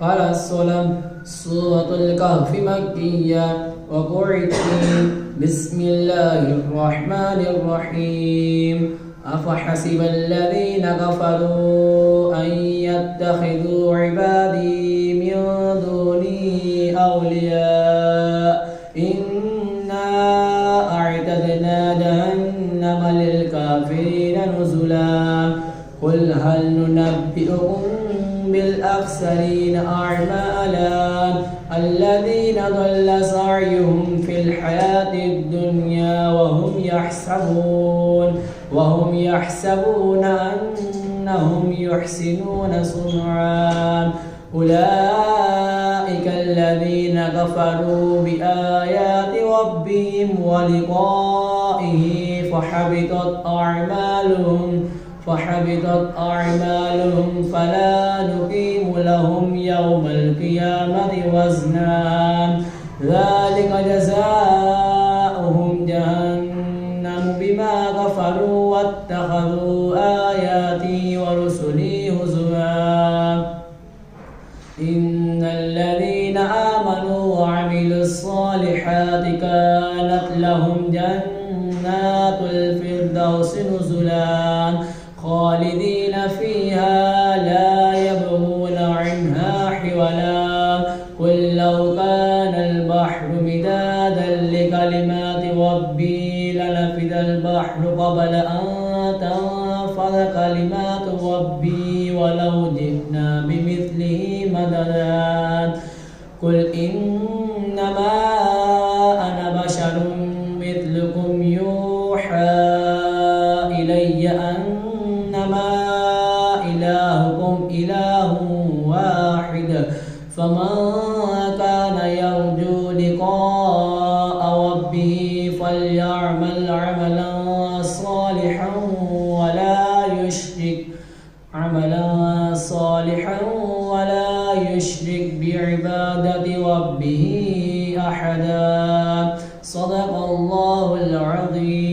قال السلام سورة الكهف مكية وقرئت بسم الله الرحمن الرحيم أفحسب الذين كفروا أن يتخذوا عبادي من دوني أولياء إنا أعتدنا جهنم للكافرين نزلا قل هل ننبئكم بالأخسرين أعمالا الذين ضل سعيهم في الحياة الدنيا وهم يحسبون أنهم يحسنون صنعا أولئك الذين كفروا بآيات ربهم ولقائه فحبطت أعمالهم فلا نقيم لهم يوم القيامة وزنا ذلك جزاؤهم جهنم بما كفروا واتخذوا آياتي ورسلي هزوا إن الذين آمنوا وعملوا الصالحات كانت لهم جنات الفردوس نزلا خالدين فيها لا يبغون عنها حولا قل لو كان البحر مدادا لكلمات ربي لنفد البحر قبل أن تنفذ كلمات ربي ولو جئنا بمثله مددا قل إنما أنا بشر مثلكم يوحى إلي أنما إلهكم إله واحد فمن كان يرجو لقاء ربه فليعمل عملا صالحا ولا يشرك بعبادة ربه أحدا صدق الله العظيم.